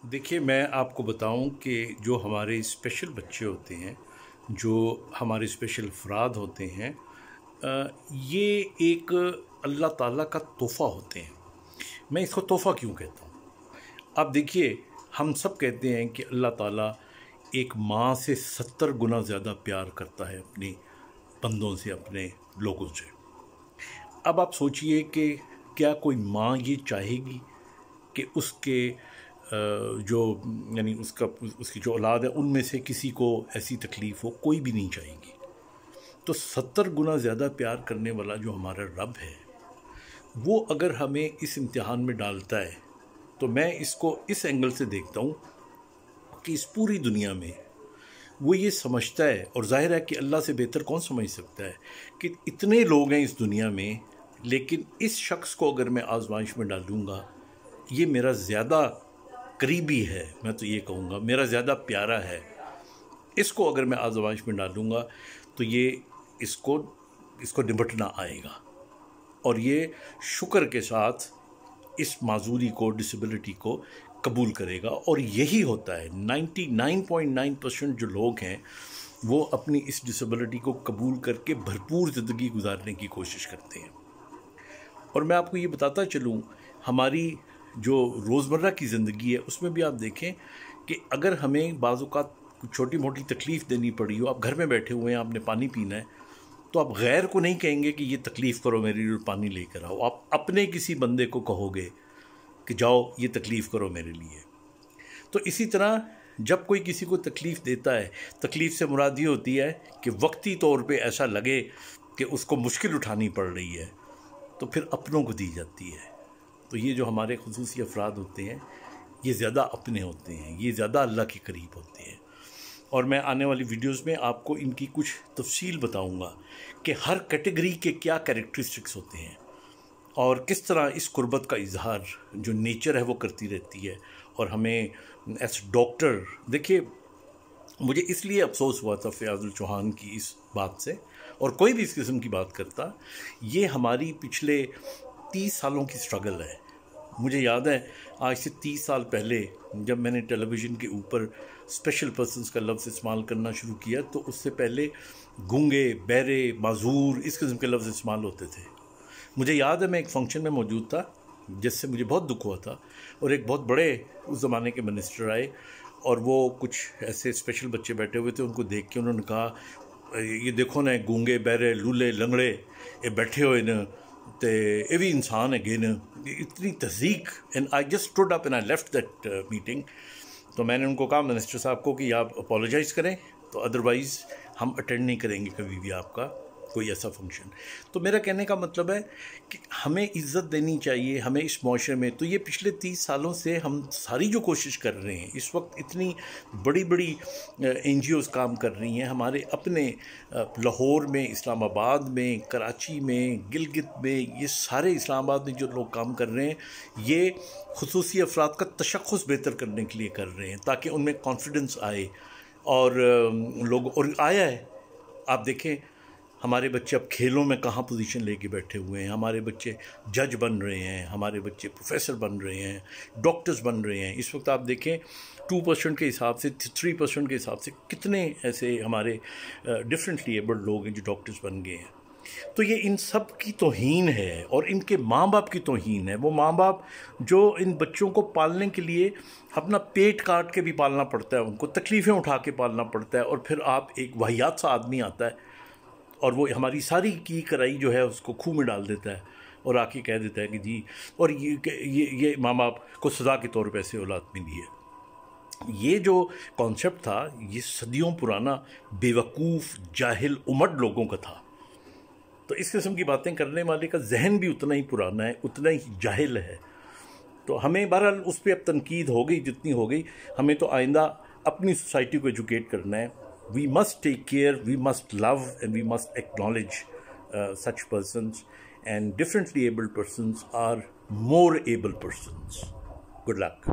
देखिए, मैं आपको बताऊं कि जो हमारे स्पेशल बच्चे होते हैं, जो हमारे स्पेशल अफराद होते हैं, ये एक अल्लाह ताला का तोहफ़ा होते हैं। मैं इसको तोहफ़ा क्यों कहता हूँ? अब देखिए, हम सब कहते हैं कि अल्लाह ताला एक माँ से 70 गुना ज़्यादा प्यार करता है अपने बंदों से, अपने लोगों से। अब आप सोचिए कि क्या कोई माँ ये चाहेगी कि उसके जो यानी उसकी जो औलाद है उनमें से किसी को ऐसी तकलीफ़ हो? कोई भी नहीं चाहेगी। तो 70 गुना ज़्यादा प्यार करने वाला जो हमारा रब है, वो अगर हमें इस इम्तिहान में डालता है, तो मैं इसको इस एंगल से देखता हूँ कि इस पूरी दुनिया में वो ये समझता है, और ज़ाहिर है कि अल्लाह से बेहतर कौन समझ सकता है, कि इतने लोग हैं इस दुनिया में, लेकिन इस शख्स को अगर मैं आजमाइश में डालूँगा, ये मेरा ज़्यादा करीबी है, मैं तो ये कहूँगा मेरा ज़्यादा प्यारा है, इसको अगर मैं आजमाइश में डालूँगा तो ये इसको निपटना आएगा, और ये शुक्र के साथ इस माजूरी को, डिसेबिलिटी को कबूल करेगा। और यही होता है, 99.9% जो लोग हैं वो अपनी इस डिसेबिलिटी को कबूल करके भरपूर ज़िंदगी गुजारने की कोशिश करते हैं। और मैं आपको ये बताता चलूँ, हमारी जो रोज़मर्रा की ज़िंदगी है उसमें भी आप देखें कि अगर हमें बाज़ औक़ात छोटी मोटी तकलीफ़ देनी पड़ी हो, आप घर में बैठे हुए हैं, आपने पानी पीना है, तो आप गैर को नहीं कहेंगे कि ये तकलीफ़ करो मेरे लिए, पानी लेकर आओ। आप अपने किसी बंदे को कहोगे कि जाओ ये तकलीफ़ करो मेरे लिए। तो इसी तरह जब कोई किसी को तकलीफ़ देता है, तकलीफ़ से मुराद ये होती है कि वक्ती तौर पे ऐसा लगे कि उसको मुश्किल उठानी पड़ रही है, तो फिर अपनों को दी जाती है। तो ये जो हमारे खुसूसी अफराद होते हैं, ये ज़्यादा अपने होते हैं, ये ज़्यादा अल्लाह के करीब होते हैं। और मैं आने वाली वीडियोस में आपको इनकी कुछ तफसील बताऊंगा कि हर कैटेगरी के क्या कैरेक्टरिस्टिक्स होते हैं और किस तरह इस कुर्बत का इजहार जो नेचर है वो करती रहती है। और हमें एज डॉक्टर, देखिए, मुझे इसलिए अफसोस हुआ था फयाजुल चौहान की इस बात से, और कोई भी इस किस्म की बात करता, ये हमारी पिछले 30 सालों की स्ट्रगल है। मुझे याद है आज से 30 साल पहले जब मैंने टेलीविज़न के ऊपर स्पेशल पर्सन्स का लफ्ज़ इस्तेमाल करना शुरू किया, तो उससे पहले गूंगे, बहरे, माजूर, इस किस्म के लफ्ज़ इस्तेमाल होते थे। मुझे याद है मैं एक फंक्शन में मौजूद था जिससे मुझे बहुत दुख हुआ था, और एक बहुत बड़े उस ज़माने के मिनिस्टर आए, और वो कुछ ऐसे स्पेशल बच्चे बैठे हुए थे, उनको देख के उन्होंने कहा, ये देखो ना, गूंगे, बहरे, लूले, लंगड़े ये बैठे हुए न, तो ये भी इंसान है न। इतनी तज़ीक, and I just stood up and I left that meeting. तो मैंने उनको कहा मिनिस्टर साहब को कि आप अपोलोजाइज़ करें, तो अदरवाइज़ हम अटेंड नहीं करेंगे कभी भी आपका कोई ऐसा फंक्शन। तो मेरा कहने का मतलब है कि हमें इज़्ज़त देनी चाहिए, हमें इस माशरे में। तो ये पिछले 30 सालों से हम सारी जो कोशिश कर रहे हैं, इस वक्त इतनी बड़ी बड़ी NGOs काम कर रही हैं, हमारे अपने लाहौर में, इस्लामाबाद में, कराची में, गिलगित में, ये सारे इस्लामाबाद में जो लोग काम कर रहे हैं, ये खुसूसी अफराद का तशख़्ख़ुस बेहतर करने के लिए कर रहे हैं, ताकि उनमें कॉन्फिडेंस आए। और लोग, और आया है, आप देखें हमारे बच्चे अब खेलों में कहाँ पोजीशन लेके बैठे हुए हैं, हमारे बच्चे जज बन रहे हैं, हमारे बच्चे प्रोफेसर बन रहे हैं, डॉक्टर्स बन रहे हैं। इस वक्त आप देखें 2% के हिसाब से, 3% के हिसाब से कितने ऐसे हमारे डिफरेंटली एबल्ड लोग हैं जो डॉक्टर्स बन गए हैं। तो ये इन सब की तौहीन है, और इनके माँ बाप की तौहीन है। वो माँ बाप जो इन बच्चों को पालने के लिए अपना पेट काट के भी पालना पड़ता है, उनको तकलीफ़ें उठा के पालना पड़ता है, और फिर आप एक वाहियात सा आदमी आता है और वो हमारी सारी की कराई जो है उसको खूह में डाल देता है, और आके कह देता है कि जी, और ये माँ बाप को सज़ा के तौर पर ऐसे औलाद मिली है। ये जो कॉन्सेप्ट था, ये सदियों पुराना बेवकूफ़, जाहिल, उमड़ लोगों का था। तो इस किस्म की बातें करने वाले का जहन भी उतना ही पुराना है, उतना ही जाहिल है। तो हमें बहरहाल उस पर अब तनकीद हो गई जितनी हो गई, हमें तो आइंदा अपनी सोसाइटी को एजुकेट करना है। We must take care, we must love, and we must acknowledge such persons, and differently abled persons are more able persons. Good luck.